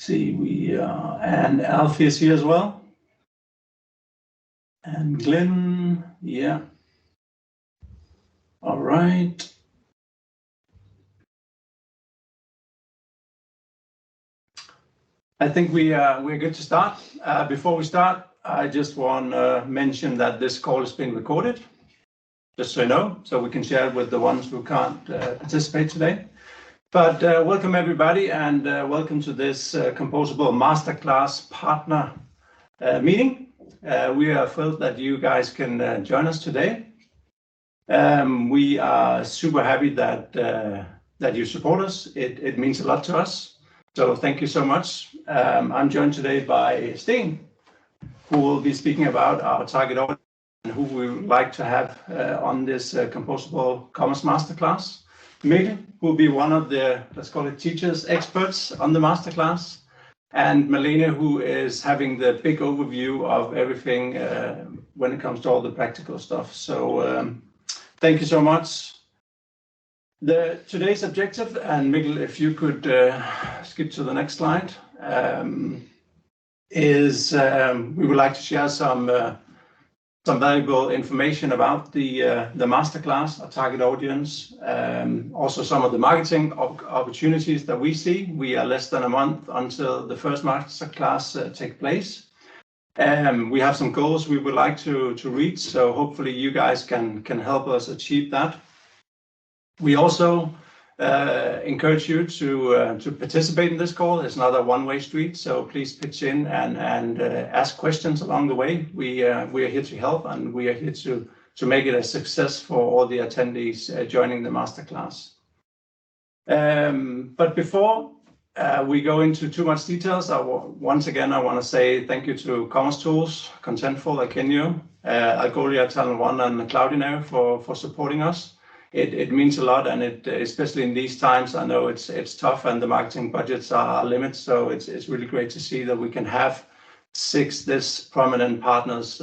see, and Alfie is here as well. And Glenn, yeah. All right. I think we're good to start. Before we start, I just want to mention that this call is being recorded, just so you know, so we can share it with the ones who can't participate today. But welcome everybody, and welcome to this Composable Masterclass partner meeting. We are thrilled that you guys can join us today. We are super happy that you support us. It means a lot to us. So thank you so much. I'm joined today by Sten, who will be speaking about our target audience and who we would like to have on this Composable Commerce Masterclass. Mikkel, who will be one of the, let's call it, teachers, experts on the Masterclass. And Malene, who is having the big overview of everything when it comes to all the practical stuff. So thank you so much. Today's objective, and Mikkel, if you could skip to the next slide, is we would like to share some valuable information about the Masterclass, our target audience, also some of the marketing opportunities that we see. We are less than a month until the first Masterclass take place. We have some goals we would like to reach, so hopefully you guys can help us achieve that. We also encourage you to participate in this call. It's not a one-way street, so please pitch in and ask questions along the way. We are here to help, and we are here to make it a success for all the attendees joining the Masterclass. But before we go into too much details, once again I want to say thank you to Commerce Tools, Contentful, Akenio, Algolia, Talent One, and Cloudinary for supporting us. It means a lot, and especially in these times, I know it's tough and the marketing budgets are limited. So it's really great to see that we can have 6 this prominent partners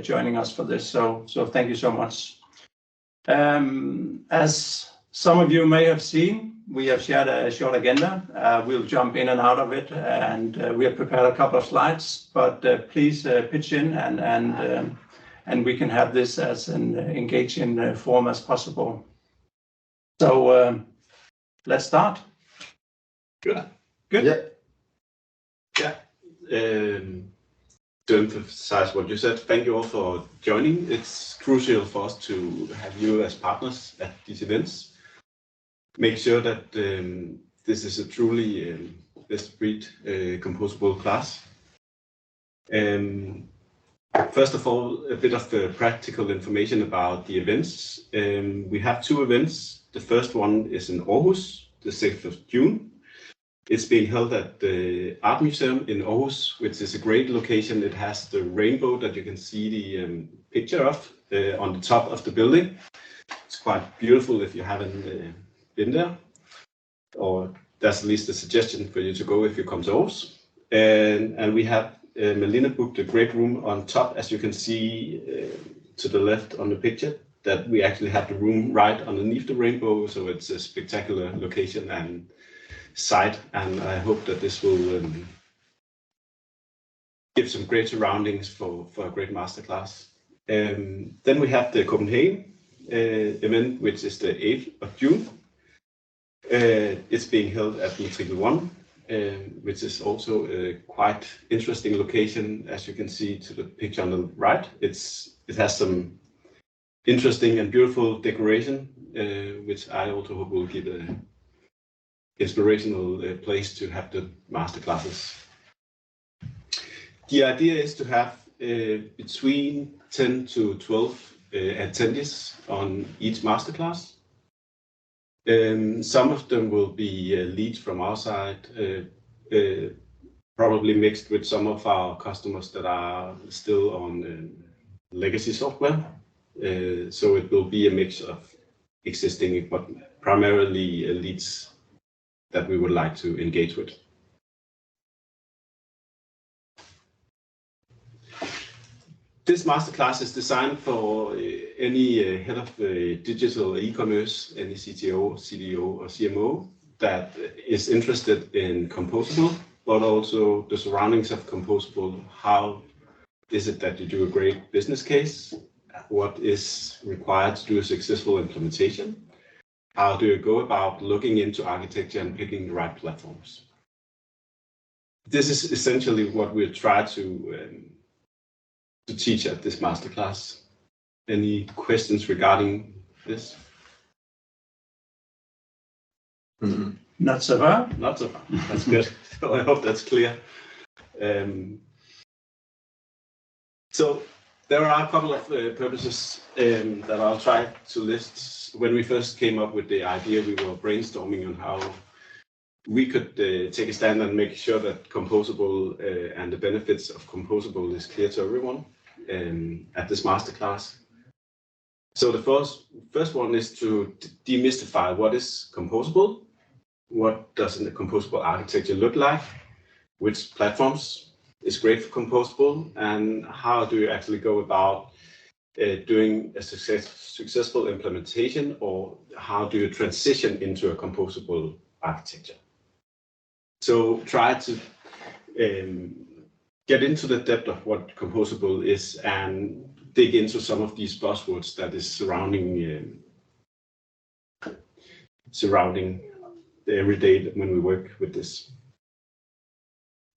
joining us for this. So thank you so much. As some of you may have seen, we have shared a short agenda. We'll jump in and out of it, and we have prepared a couple of slides. But please pitch in and we can have this as an engaging form as possible. So let's start. Good. Yeah. To emphasize what you said, thank you all for joining. It's crucial for us to have you as partners at these events. Make sure that this is a truly best-of-breed composable class. First of all, a bit of the practical information about the events. We have 2 events. The first one is in Aarhus, the 6th of June. It's being held at the Art Museum in Aarhus, which is a great location. It has the rainbow that you can see the picture of on the top of the building. It's quite beautiful if you haven't been there, or that's at least a suggestion for you to go if you come to Aarhus. And we have Melina booked a great room on top, as you can see to the left on the picture, that we actually have the room right underneath the rainbow. So it's a spectacular location and site, and I hope that this will give some great surroundings for a great masterclass. Then we have the Copenhagen event, which is the 8th of June. It's being held at Matrikel 1. Which is also a quite interesting location, as you can see to the picture on the right. It has some interesting and beautiful decoration, which I also hope will give an inspirational place to have the masterclasses. The idea is to have between 10 to 12 attendees on each masterclass. Some of them will be leads from our side, probably mixed with some of our customers that are still on legacy software. So it will be a mix of existing, but primarily leads that we would like to engage with. This masterclass is designed for any head of digital e-commerce, any CTO, CDO, or CMO that is interested in Composable but also the surroundings of Composable. How is it that you do a great business case? What is required to do a successful implementation? How do you go about looking into architecture and picking the right platforms? This is essentially what we try to teach at this masterclass. Any questions regarding this? Not so far. Not so far. That's good. So I hope that's clear. So there are a couple of purposes that I'll try to list. When we first came up with the idea, we were brainstorming on how we could take a stand and make sure that Composable and the benefits of Composable is clear to everyone at this masterclass. So the first one is to demystify what is Composable, what does the Composable architecture look like, which platforms is great for Composable, and how do you actually go about doing a successful implementation, or how do you transition into a Composable architecture. So try to get into the depth of what Composable is and dig into some of these buzzwords that is surrounding the everyday when we work with this.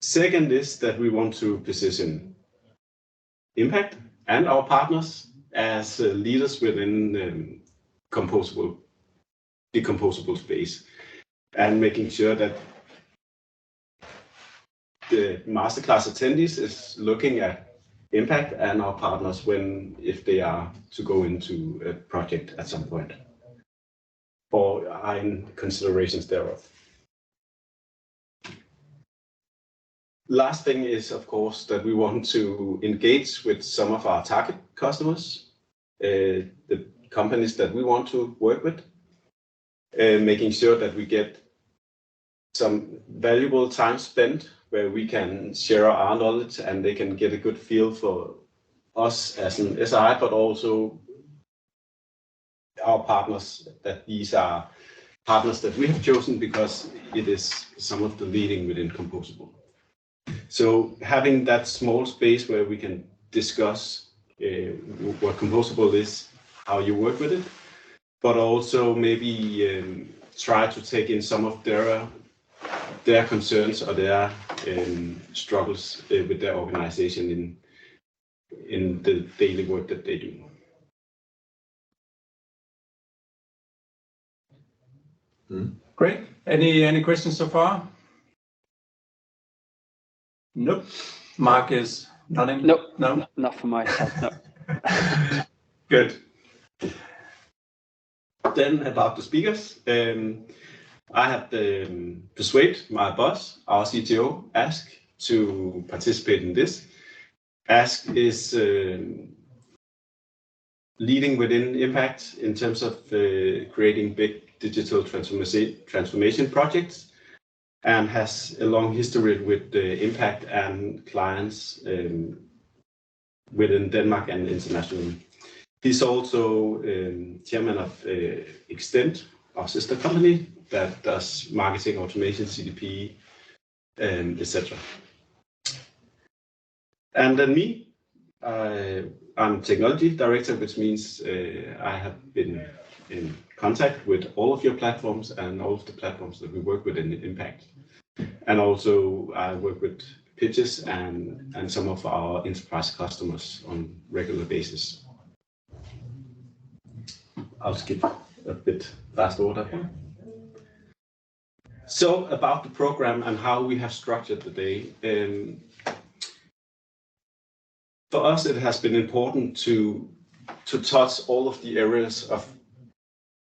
Second is that we want to position Impact and our partners as leaders within the Composable space, and making sure that the masterclass attendees is looking at Impact and our partners if they are to go into a project at some point, or are in considerations thereof. Last thing is, of course, that we want to engage with some of our target customers, the companies that we want to work with, making sure that we get some valuable time spent where we can share our knowledge and they can get a good feel for us as an SI, but also our partners, that these are partners that we have chosen because it is some of the leading within Composable. So having that small space where we can discuss what Composable is, how you work with it, but also maybe try to take in some of their concerns or their struggles with their organization in the daily work that they do. Great. Any questions so far? Nope. Mark is nodding. Nope. No. Not from my side. No. Good. Then about the speakers, I have persuaded my boss, our CTO, Ask, to participate in this. Ask is leading within Impact in terms of creating big digital transformation projects, and has a long history with Impact and clients within Denmark and internationally. He's also chairman of Extend, our sister company, that does marketing automation, CDP, etc. And then me, I'm technology director, which means I have been in contact with all of your platforms and all of the platforms that we work with in Impact. And also I work with pitches and some of our enterprise customers on regular basis. I'll skip a bit fast order here. So about the program and how we have structured the day. For us, it has been important to touch all of the areas of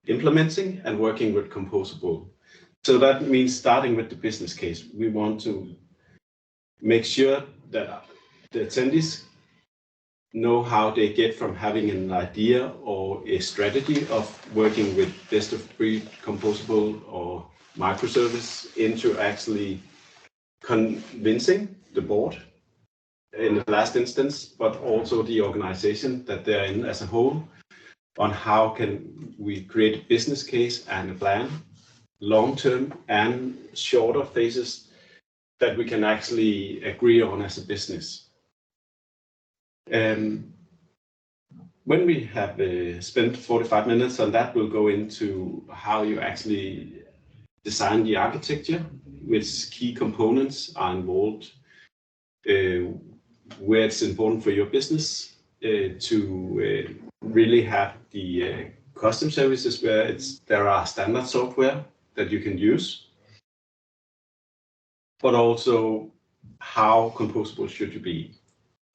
implementing and working with Composable. So that means starting with the business case. We want to make sure that the attendees know how they get from having an idea or a strategy of working with best-of-breed Composable or microservice into actually convincing the board in the last instance, but also the organization that they're in as a whole, on how can we create a business case and a plan, long-term and shorter phases, that we can actually agree on as a business. When we have spent 45 minutes on that, we'll go into how you actually design the architecture, which key components are involved, where it's important for your business to really have the custom services where there are standard software that you can use, but also how composable should you be.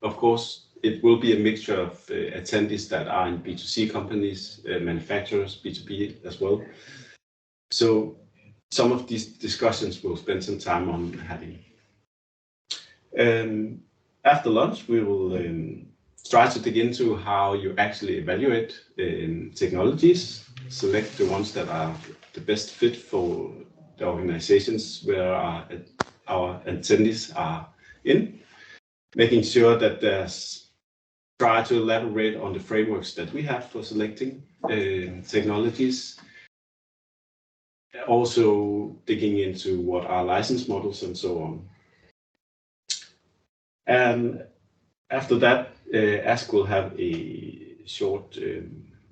Of course, it will be a mixture of attendees that are in B2C companies, manufacturers, B2B as well. So some of these discussions we'll spend some time on having. After lunch, we will try to dig into how you actually evaluate technologies, select the ones that are the best fit for the organizations where our attendees are in, making sure that try to elaborate on the frameworks that we have for selecting technologies. Also digging into what are license models and so on. And after that, Ask will have a short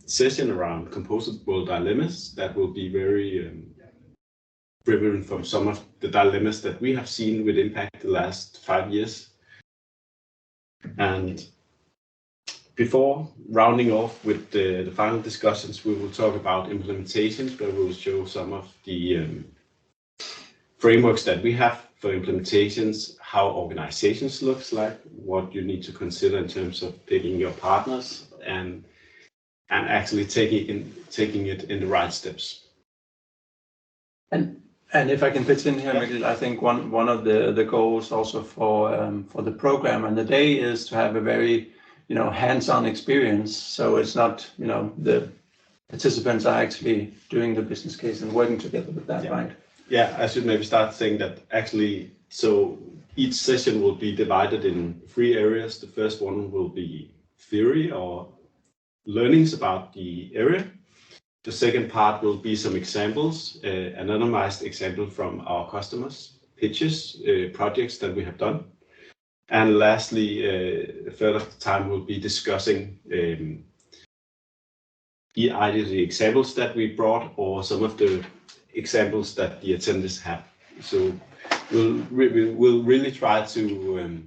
session around composable dilemmas that will be very driven from some of the dilemmas that we have seen with Impact the last 5 years. And before rounding off with the final discussions, we will talk about implementations, where we will show some of the frameworks that we have for implementations, how organizations looks like, what you need to consider in terms of picking your partners, and actually taking it in the right steps. And if I can pitch in here, Mikkel, I think one of the goals also for the program and the day is to have a very hands-on experience. So it's not the participants are actually doing the business case and working together with that, right? Yeah, I should maybe start saying that actually, so each session will be divided in 3 areas. The first one will be theory or learnings about the area. The second part will be some examples, anonymized example from our customers, pitches, projects that we have done. And lastly, a third of the time we'll be discussing either the examples that we brought or some of the examples that the attendees have. So we'll really try to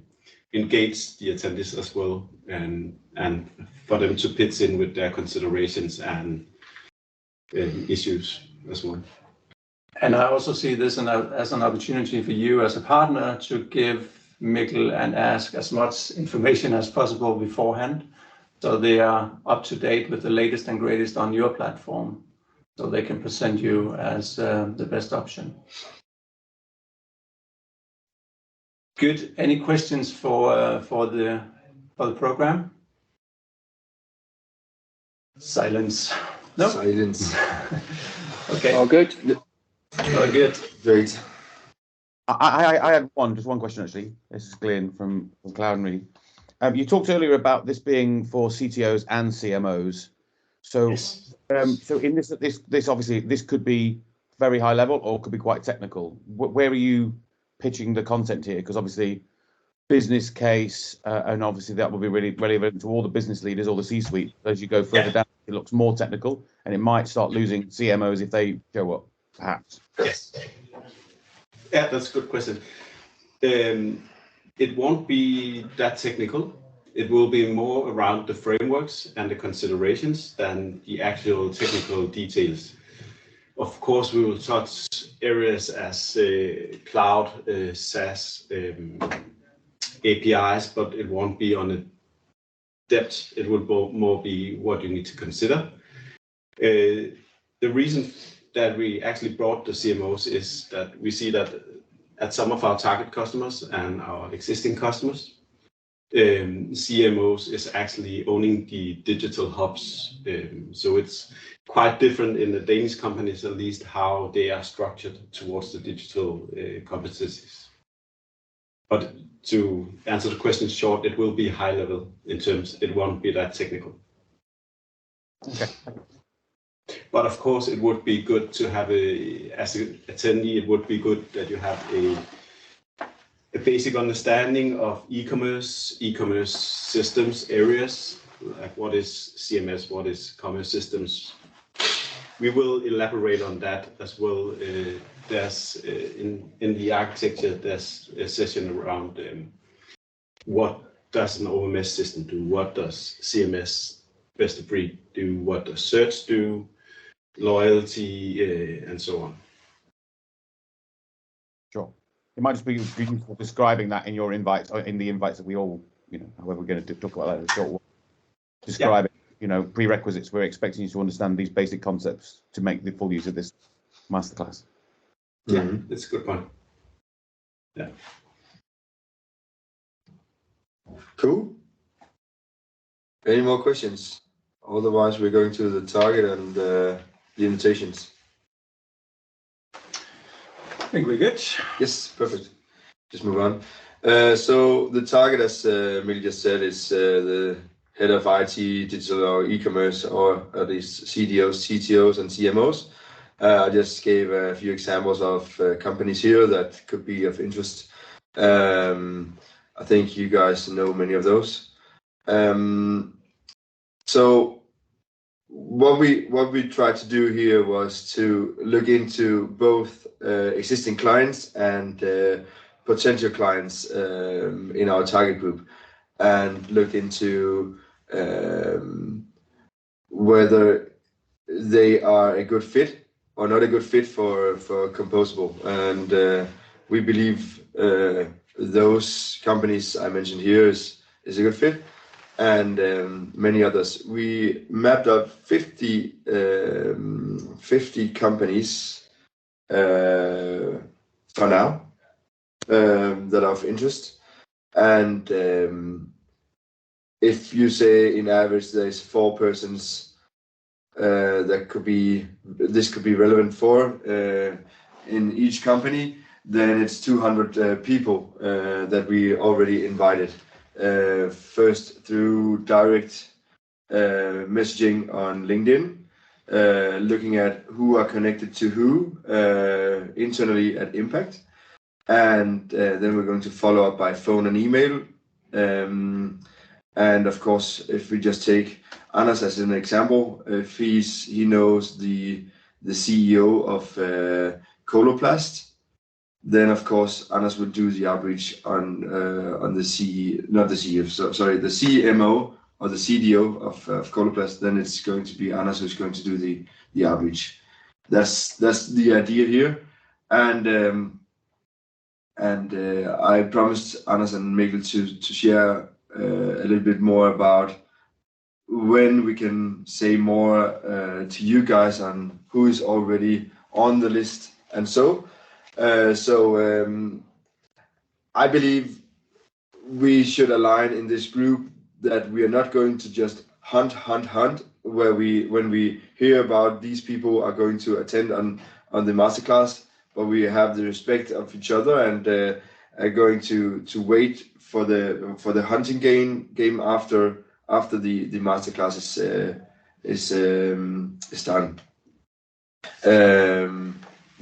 engage the attendees as well, and for them to pitch in with their considerations and issues as well. And I also see this as an opportunity for you as a partner to give Mikkel and Ask as much information as possible beforehand, so they are up to date with the latest and greatest on your platform, so they can present you as the best option. Good. Any questions for the program? Silence. No. Silence. Okay. All good. All good. Great. I had just one question actually. This is Glenn from Cloudonry. You talked earlier about this being for CTOs and CMOs. So, Yes. So in this obviously this could be very high level or could be quite technical. Where are you pitching the content here? Because obviously, business case, and obviously that will be really relevant to all the business leaders, all the C-suite. As you go further down, it looks more technical, and it might start losing CMOs if they show up, perhaps. Yes. Yeah, that's a good question. It won't be that technical. It will be more around the frameworks and the considerations than the actual technical details. Of course, we will touch areas as cloud, SaaS, APIs, but it won't be on a depth. It will more be what you need to consider. The reason that we actually brought the CMOs is that we see that at some of our target customers and our existing customers, CMOs is actually owning the digital hubs. So it's quite different in the Danish companies, at least, how they are structured towards the digital competencies. But to answer the question short, it will be high level in terms, it won't be that technical. Okay. But of course, it would be good to have as an attendee, it would be good that you have a basic understanding of e-commerce systems areas, like what is CMS, what is commerce systems. We will elaborate on that as well. There's in the architecture, there's a session around what does an OMS system do, what does CMS best of breed do, what does search do, loyalty, and so on. Sure. It might just be useful describing that in your invites, or in the invites that we all, however we're going to talk about that in a short while. Describing, prerequisites. We're expecting you to understand these basic concepts to make the full use of this masterclass. Yeah, that's a good point. Yeah. Cool. Any more questions? Otherwise, we're going to the target and the invitations. I think we're good. Yes, perfect. Just move on. So the target, as Mikkel just said, is the head of IT, digital or e-commerce, or at least CDOs, CTOs, and CMOs. I just gave a few examples of companies here that could be of interest. I think you guys know many of those. So what we tried to do here was to look into both existing clients and potential clients in our target group, and look into whether they are a good fit or not a good fit for Composable. And we believe those companies I mentioned here is a good fit, and many others. We mapped out 50 companies for now that are of interest. And if you say in average there's 4 persons that this could be relevant for in each company, then it's 200 people that we already invited. First through direct messaging on LinkedIn, looking at who are connected to who internally at Impact, and then we're going to follow up by phone and email. And of course, if we just take Anders as an example, if he knows the CEO of Coloplast, then of course Anders would do the outreach on the the CMO or the CDO of Coloplast. Then it's going to be Anders who's going to do the outreach. That's the idea here, and I promised Anders and Mikkel to share a little bit more about when we can say more to you guys on who is already on the list. And so I believe we should align in this group that we are not going to just hunt, when we hear about these people are going to attend on the masterclass, but we have the respect of each other and are going to wait for the hunting game after the masterclass is done.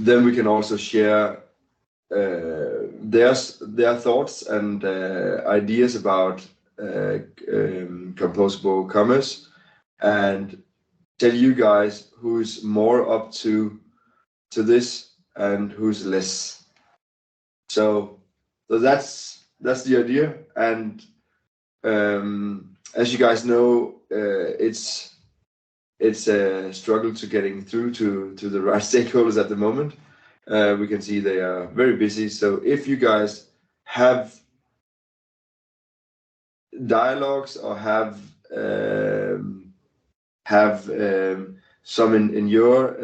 Then we can also share their thoughts and ideas about Composable Commerce, and tell you guys who's more up to this and who's less. So that's the idea, and as you guys know, it's a struggle to getting through to the right stakeholders at the moment. We can see they are very busy. So if you guys have dialogues or have some in your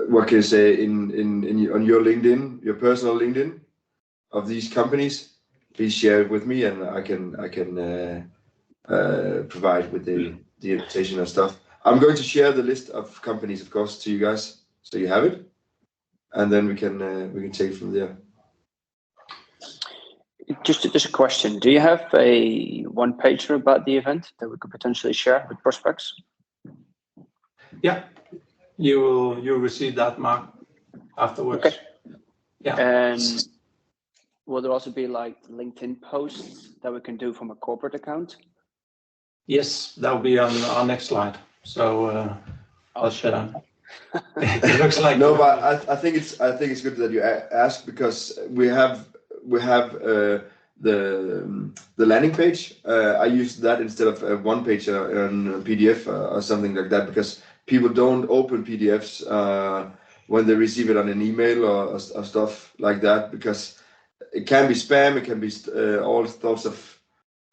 what can you say on your LinkedIn, your personal LinkedIn of these companies, please share it with me, and I can provide with the invitation and stuff. I'm going to share the list of companies, of course, to you guys, so you have it, and then we can take it from there. Just a question. Do you have a one-pager about the event that we could potentially share with prospects? Yeah, you'll receive that, Mark. afterwards. Okay. Yeah. And will there also be like LinkedIn posts that we can do from a corporate account? Yes, that will be on our next slide. So I'll shut up. It looks like no, but I think it's good that you ask, because we have the landing page. I use that instead of a one page on PDF or something like that, because people don't open PDFs when they receive it on an email or stuff like that, because it can be spam, it can be all sorts of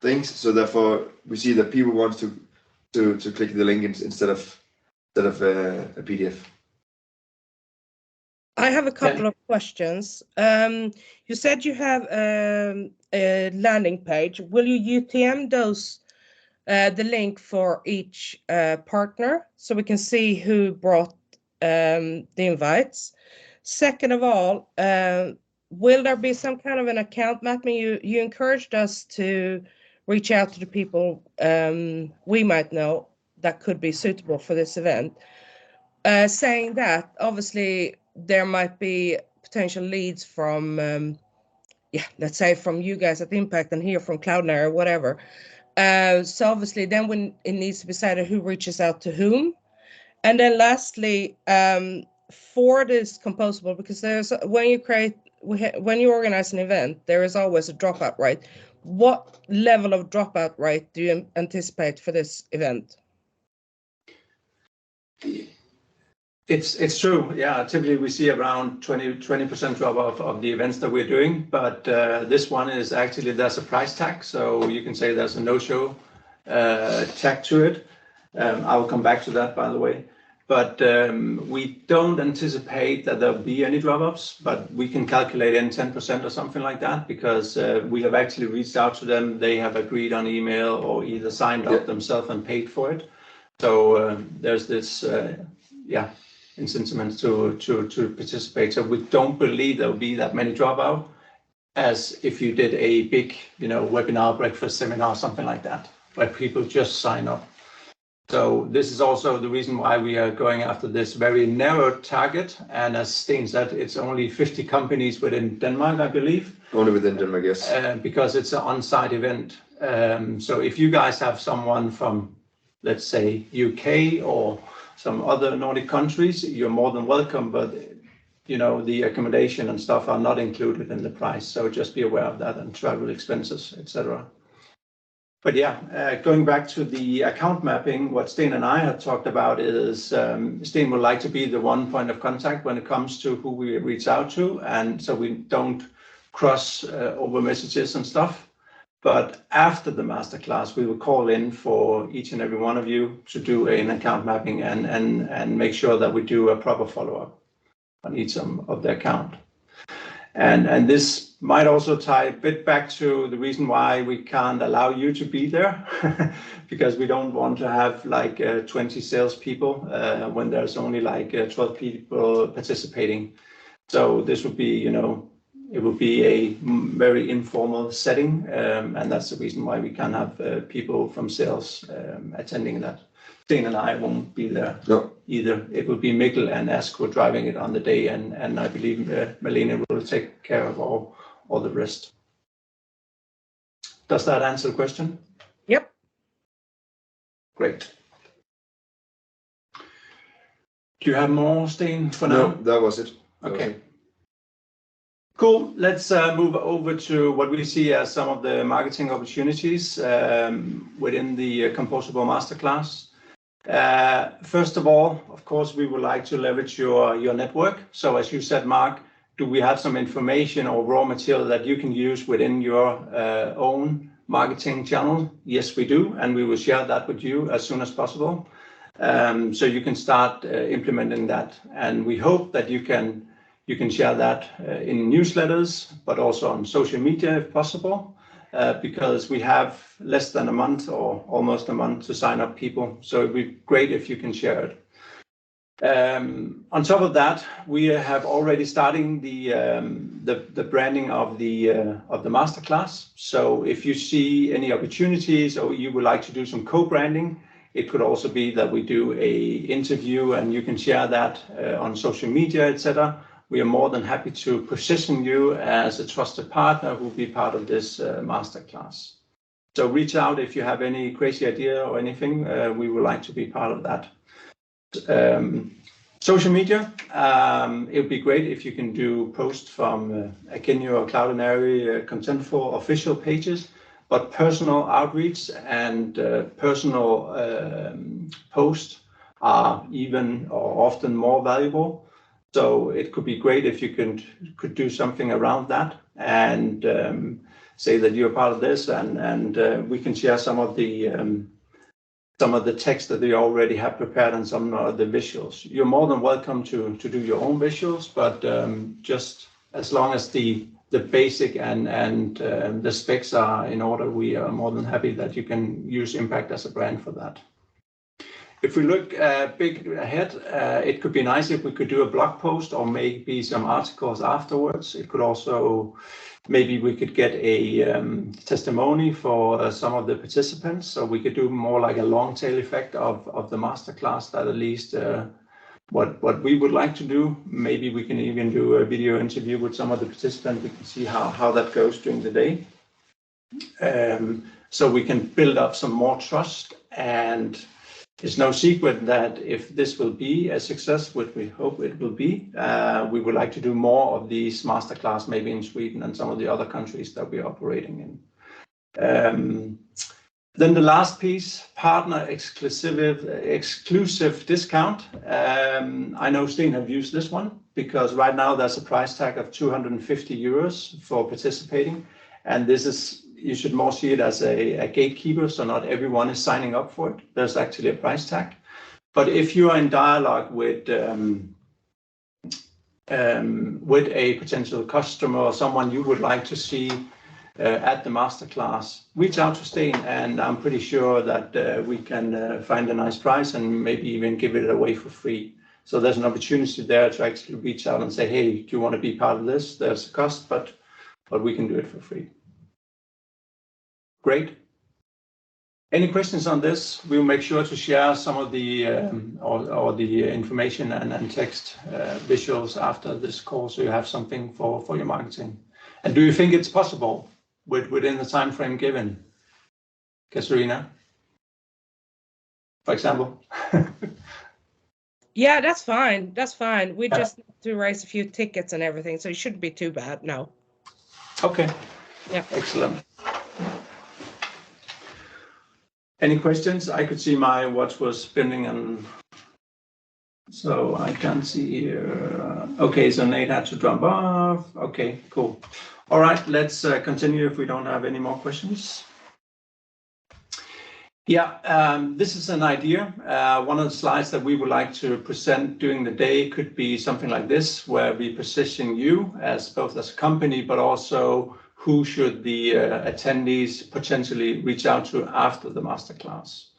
things. So therefore, we see that people want to click the link instead of a PDF. I have a couple of questions. You said you have a landing page. Will you UTM those the link for each partner so we can see who brought the invites? Second of all, will there be some kind of an account mapping? You encouraged us to reach out to the people we might know that could be suitable for this event. Saying that, obviously, there might be potential leads from, let's say from you guys at Impact and here from Cloudnare or whatever. So obviously, then when it needs to be decided who reaches out to whom. And then lastly, for this Composable, because there's when you organize an event, there is always a dropout rate. What level of dropout rate do you anticipate for this event? It's true. Yeah, typically we see around 20% drop off of the events that we're doing, but this one is actually, there's a price tag, so you can say there's a no-show tag to it. I will come back to that, by the way. But we don't anticipate that there'll be any drop-offs, but we can calculate in 10% or something like that, because we have actually reached out to them. They have agreed on email or either signed up themselves and paid for it. So there's this, incentive to participate. So we don't believe there'll be that many dropout as if you did a big, webinar, breakfast, seminar, something like that, where people just sign up. So this is also the reason why we are going after this very narrow target. And as Sten said, it's only 50 companies within Denmark, I believe. Only within Denmark, yes. Because it's an on-site event. So if you guys have someone from, let's say, UK or some other Nordic countries, you're more than welcome, but the accommodation and stuff are not included in the price. So just be aware of that, and travel expenses, etc. But going back to the account mapping, what Sten and I have talked about is Sten would like to be the one point of contact when it comes to who we reach out to, and so we don't cross over messages and stuff. But after the masterclass, we will call in for each and every one of you to do an account mapping and make sure that we do a proper follow-up on each of the account. And this might also tie a bit back to the reason why we can't allow you to be there, because we don't want to have like 20 salespeople when there's only like 12 people participating. So this would be, it would be a very informal setting, and that's the reason why we can't have people from sales attending that. Sten and I won't be there either. It will be Mikkel and Asko driving it on the day, and I believe Malene will take care of all the rest. Does that answer the question? Yep. Great. Do you have more, Sten, for now? No, that was it. Okay. Cool. Let's move over to what we see as some of the marketing opportunities within the Composable Masterclass. First of all, of course, we would like to leverage your network. So as you said, Mark, do we have some information or raw material that you can use within your own marketing channel? Yes, we do. And we will share that with you as soon as possible. So you can start implementing that. And we hope that you can share that in newsletters, but also on social media if possible, because we have less than a month or almost a month to sign up people. So it'd be great if you can share it. On top of that, we have already starting the branding of the masterclass. So if you see any opportunities or you would like to do some co-branding, it could also be that we do a interview and you can share that on social media, etc. we are more than happy to position you as a trusted partner who will be part of this masterclass. So reach out if you have any crazy idea or anything. We would like to be part of that. Social media, it would be great if you can do posts from Akeneo or Cloudinary Contentful official pages, but personal outreach and personal posts are even or often more valuable. So it could be great if you could do something around that and say that you're part of this, and we can share some of the text that they already have prepared and some of the visuals. You're more than welcome to do your own visuals, but just as long as the basic and the specs are in order, we are more than happy that you can use Impact as a brand for that. If we look big ahead, it could be nice if we could do a blog post or maybe some articles afterwards. It could also, maybe we could get a testimony for some of the participants, so we could do more like a long tail effect of the masterclass. That at least what we would like to do. Maybe we can even do a video interview with some of the participants. We can see how that goes during the day. So we can build up some more trust, and it's no secret that if this will be a success, which we hope it will be, we would like to do more of these masterclass, maybe in Sweden and some of the other countries that we're operating in. Then the last piece, partner exclusive discount. I know Sten have used this one because right now there's a price tag of 250 euros for participating. And this is, you should more see it as a gatekeeper, so not everyone is signing up for it. There's actually a price tag. But if you are in dialogue with a potential customer or someone you would like to see at the masterclass, reach out to Sten, and I'm pretty sure that we can find a nice price and maybe even give it away for free. So there's an opportunity there to actually reach out and say, hey, do you want to be part of this? There's a cost, but we can do it for free. Great. Any questions on this? We'll make sure to share some of the or the information and text visuals after this call, so you have something for your marketing. And do you think it's possible within the time frame given, Katarina, for example? Yeah, that's fine. That's fine. We just need to raise a few tickets and everything, so it shouldn't be too bad. No. Okay. Yeah. Excellent. Any questions? I could see my watch was spinning, and so I can't see here. Okay, so Nate had to jump off. Okay, cool. All right, let's continue if we don't have any more questions. Yeah, this is an idea. One of the slides that we would like to present during the day could be something like this, where we position you as both as a company, but also who should the attendees potentially reach out to after the masterclass.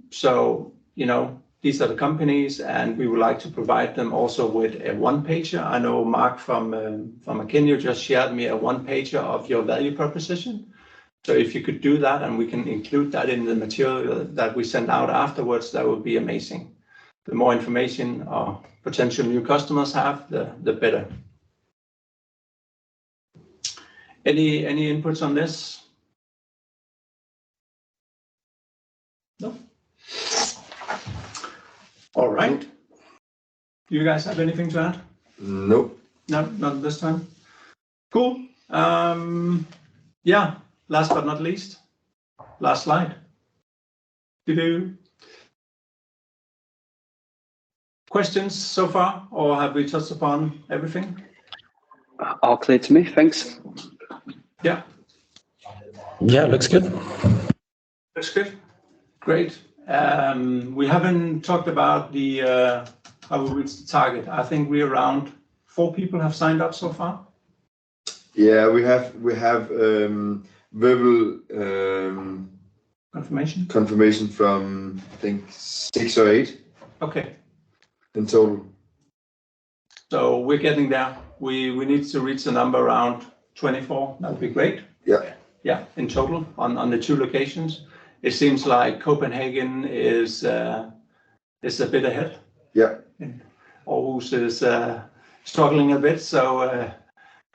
So, you know, these are the companies, and we would like to provide them also with a one-pager. I know Mark from Akeneo just shared me a one-pager of your value proposition. So if you could do that, and we can include that in the material that we send out afterwards, that would be amazing. The more information our potential new customers have, the better. Any inputs on this? No? All right. Do you guys have anything to add? Nope. No, not this time. Cool. Yeah, last but not least, last slide. Questions so far, or have we touched upon everything? All clear to me, thanks. Yeah. Yeah, looks good. Looks good. Great. We haven't talked about the how we reach the target. I think we're around 4 people have signed up so far. Yeah, we have verbal confirmation from, I think, 6 or 8. Okay. In total. So we're getting there. We need to reach the number around 24. That would be great. Yeah. Yeah, in total on the 2 locations. It seems like Copenhagen is a bit ahead. Yeah. Aarhus is struggling a bit. So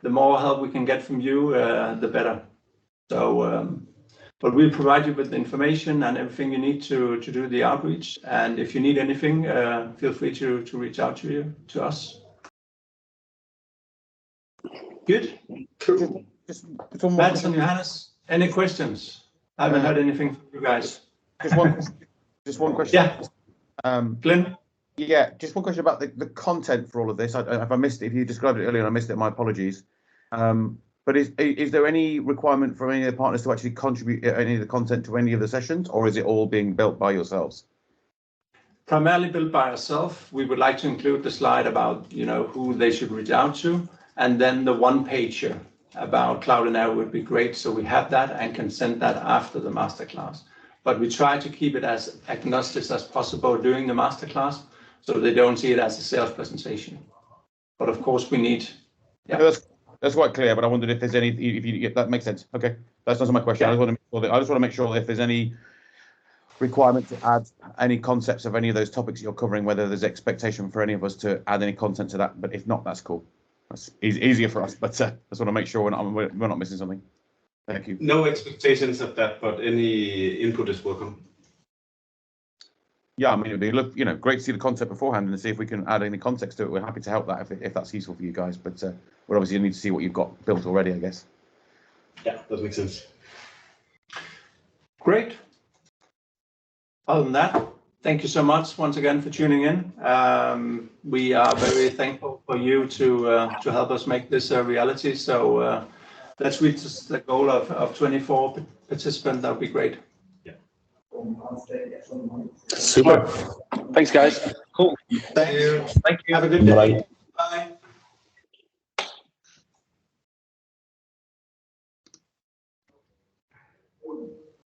the more help we can get from you, the better. So, but we'll provide you with the information and everything you need to do the outreach. And if you need anything, feel free to reach out to us. Good. Cool. Just one more Mads and Johannes, any questions? I haven't heard anything from you guys. Just one question. Yeah. Glenn? Yeah, just one question about the content for all of this. If I missed it, if you described it earlier and I missed it, my apologies. But is there any requirement from any of the partners to actually contribute any of the content to any of the sessions, or is it all being built by yourselves? Primarily built by ourselves. We would like to include the slide about, who they should reach out to, and then the one-pager about Cloud and Arrow would be great. So we have that and can send that after the masterclass. But we try to keep it as agnostic as possible during the masterclass, so they don't see it as a sales presentation. But of course, we need. Yeah. No, that's quite clear. But I wondered if there's any. If that makes sense. Okay, that's not my question. Yeah. I just want to make sure that if there's any requirement to add any concepts of any of those topics you're covering, whether there's expectation for any of us to add any content to that. But if not, that's cool. That's easier for us. But I just want to make sure we're not missing something. Thank you. No expectations of that, but any input is welcome. Yeah, I mean, it'd be great to see the concept beforehand and see if we can add any context to it. We're happy to help that if that's useful for you guys. But we obviously need to see what you've got built already, I guess. Yeah, that makes sense. Great. Other than that, thank you so much once again for tuning in. We are very thankful for you to help us make this a reality. So let's reach the goal of 24 participants. That would be great. Yeah. Super. Thanks, guys. Cool. Thank you. Thank you. Have a good day. Bye. Bye.